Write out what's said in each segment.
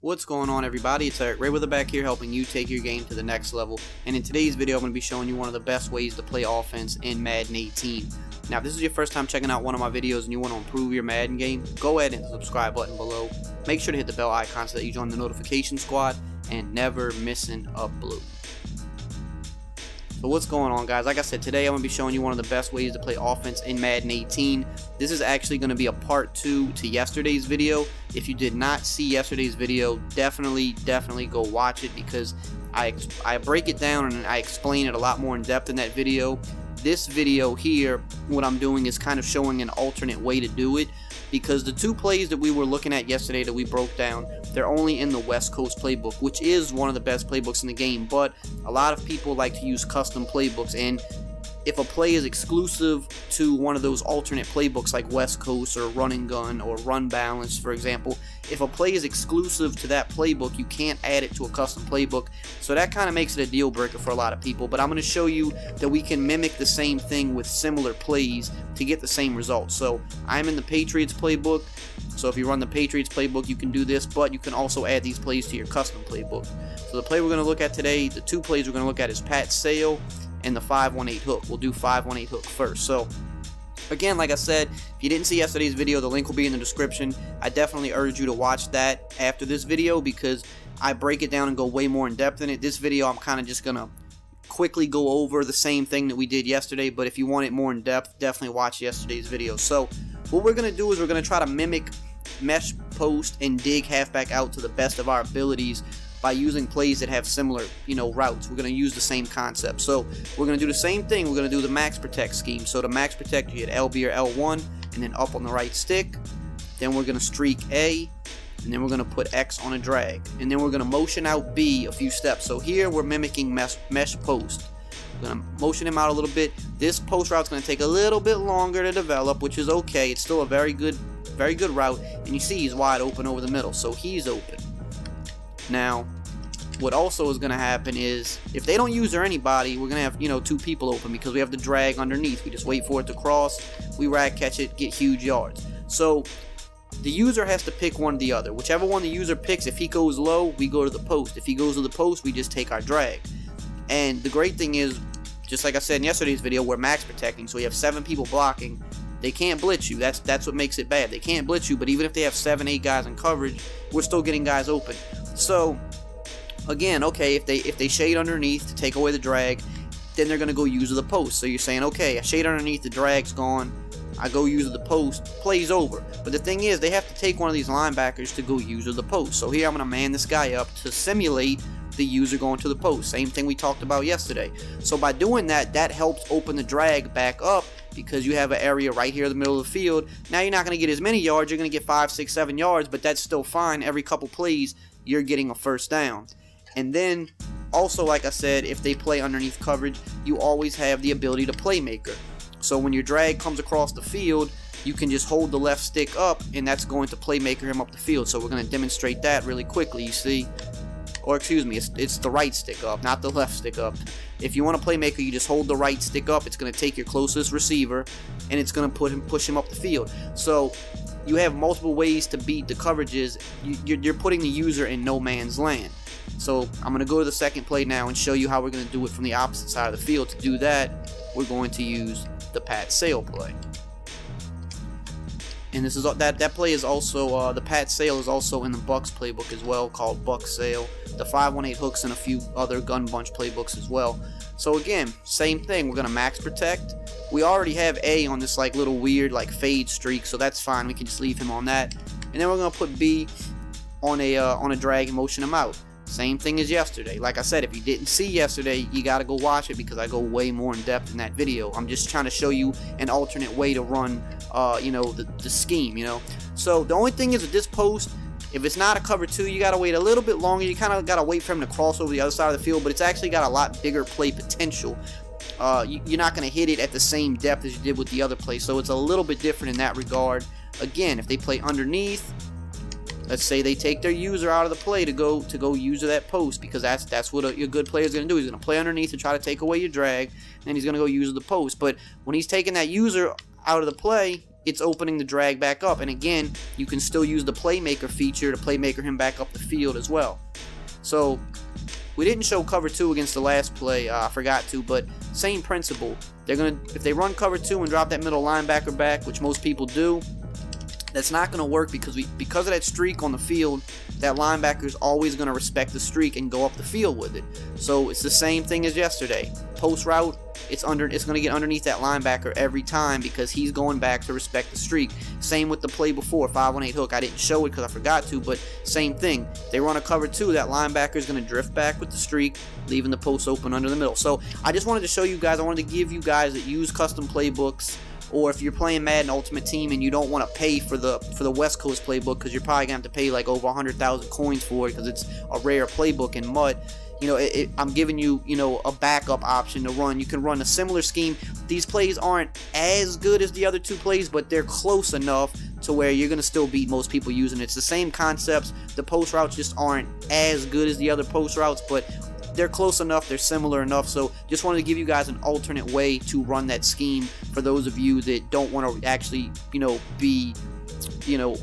What's going on, everybody? It's EricRayweather back here helping you take your game to the next level. And in today's video, I'm going to be showing you one of the best ways to play offense in Madden 18. Now, if this is your first time checking out one of my videos and you want to improve your Madden game, go ahead and hit the subscribe button below. Make sure to hit the bell icon so that you join the notification squad and never missing a bloop. So what's going on, guys? Like I said, today I'm going to be showing you one of the best ways to play offense in Madden 18. This is actually going to be a part 2 to yesterday's video. If you did not see yesterday's video, definitely go watch it, because I break it down and I explain it a lot more in depth in that video. This video here, what I'm doing is kind of showing an alternate way to do it, because the two plays that we were looking at yesterday that we broke down, they're only in the West Coast playbook, which is one of the best playbooks in the game, but a lot of people like to use custom playbooks, and if a play is exclusive to one of those alternate playbooks like West Coast or Run and Gun or Run Balance, for example, if a play is exclusive to that playbook, you can't add it to a custom playbook. So that kind of makes it a deal breaker for a lot of people. But I'm going to show you that we can mimic the same thing with similar plays to get the same results. So I'm in the Patriots playbook. So if you run the Patriots playbook, you can do this, but you can also add these plays to your custom playbook. So the play we're going to look at today, the two plays we're going to look at is Pat Sale and the 5-1-8 hook. We'll do 5-1-8 hook first. So again, like I said, if you didn't see yesterday's video, the link will be in the description. I definitely urge you to watch that after this video, because I break it down and go way more in depth in it. This video, I'm kind of just going to quickly go over the same thing that we did yesterday, but if you want it more in depth, definitely watch yesterday's video. So what we're going to do is we're going to try to mimic mesh post and dig halfback out to the best of our abilities by using plays that have similar, routes. We're going to use the same concept. So we're going to do the same thing. We're going to do the max protect scheme. So to max protect, you hit LB or L1 and then up on the right stick. Then we're going to streak A, and then we're going to put X on a drag. And then we're going to motion out B a few steps. So here we're mimicking mesh post. We're going to motion him out a little bit. This post route's going to take a little bit longer to develop, which is okay. It's still a very good route. And you see he's wide open over the middle, so he's open. Now, what also is going to happen is, if they don't use anybody, we're going to have, two people open, because we have the drag underneath. We just wait for it to cross, we rag catch it, get huge yards. So the user has to pick one or the other. Whichever one the user picks, if he goes low, we go to the post. If he goes to the post, we just take our drag. And the great thing is, just like I said in yesterday's video, we're max protecting, so we have 7 people blocking. They can't blitz you. That's what makes it bad. They can't blitz you, but even if they have 7, 8 guys in coverage, we're still getting guys open. So again, okay, if they shade underneath to take away the drag, then they're gonna go use the post. So you're saying, okay, I shade underneath, the drag's gone, I go use the post, play's over. But the thing is, they have to take one of these linebackers to go use the post. So here I'm gonna man this guy up to simulate the user going to the post. Same thing we talked about yesterday. So by doing that, that helps open the drag back up, because you have an area right here in the middle of the field. Now you're not going to get as many yards, you're going to get 5, 6, 7 yards, but that's still fine. Every couple plays, you're getting a first down. And then, also, like I said, if they play underneath coverage, you always have the ability to playmaker. So when your drag comes across the field, you can just hold the left stick up, and that's going to playmaker him up the field. So we're going to demonstrate that really quickly, you see. Or excuse me, it's the right stick up, not the left stick up. If you want a playmaker, you just hold the right stick up. It's going to take your closest receiver, and it's going to push him up the field. So you have multiple ways to beat the coverages. You're putting the user in no man's land. So I'm going to go to the second play now and show you how we're going to do it from the opposite side of the field. To do that, we're going to use the Pat Sale play. And this is that play is also the Pat Sale is also in the Bucks playbook as well, called Buck Sale. The 5-1-8 hooks and a few other gun bunch playbooks as well. So again, same thing. We're gonna max protect. We already have A on this little weird fade streak, so that's fine. We can just leave him on that. And then we're gonna put B on a drag and motion him out. Same thing as yesterday. Like I said, if you didn't see yesterday, you gotta go watch it, because I go way more in depth in that video. I'm just trying to show you an alternate way to run the scheme, So the only thing is, with this post, if it's not a cover 2, you gotta wait a little bit longer. You kind of gotta wait for him to cross over the other side of the field, but it's actually got a lot bigger play potential. You're not gonna hit it at the same depth as you did with the other play, so it's a little bit different in that regard. Again, if they play underneath, let's say they take their user out of the play to go user that post, because that's what a good player is going to do. He's going to play underneath and try to take away your drag, and then he's going to go use the post. But when he's taking that user out of the play, it's opening the drag back up. And again, you can still use the playmaker feature to playmaker him back up the field as well. So we didn't show cover 2 against the last play, I forgot to, but same principle. They're gonna, if they run cover 2 and drop that middle linebacker back, which most people do, that's not going to work because of that streak on the field. That linebacker is always going to respect the streak and go up the field with it. So it's the same thing as yesterday. Post route, it's going to get underneath that linebacker every time because he's going back to respect the streak. Same with the play before, 5-1-8 hook. I didn't show it because I forgot to, but same thing. They run a cover 2, that linebacker is going to drift back with the streak, leaving the post open under the middle. So I just wanted to show you guys, I wanted to give you guys that use custom playbooks, or if you're playing Madden Ultimate Team and you don't want to pay for the West Coast playbook because you're probably going to have to pay like over 100,000 coins for it because it's a rare playbook in Mud, you know, I'm giving you, you know, a backup option to run. You can run a similar scheme. These plays aren't as good as the other 2 plays, but they're close enough to where you're going to still beat most people using it. It's the same concepts. The post routes just aren't as good as the other post routes, but they're close enough, they're similar enough. So just wanted to give you guys an alternate way to run that scheme for those of you that don't want to actually, you know, be, you know,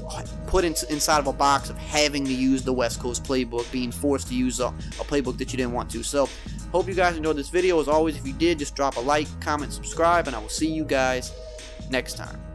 put inside of a box of having to use the West Coast playbook, being forced to use a playbook that you didn't want to. So hope you guys enjoyed this video. As always, if you did, just drop a like, comment, subscribe, and I will see you guys next time.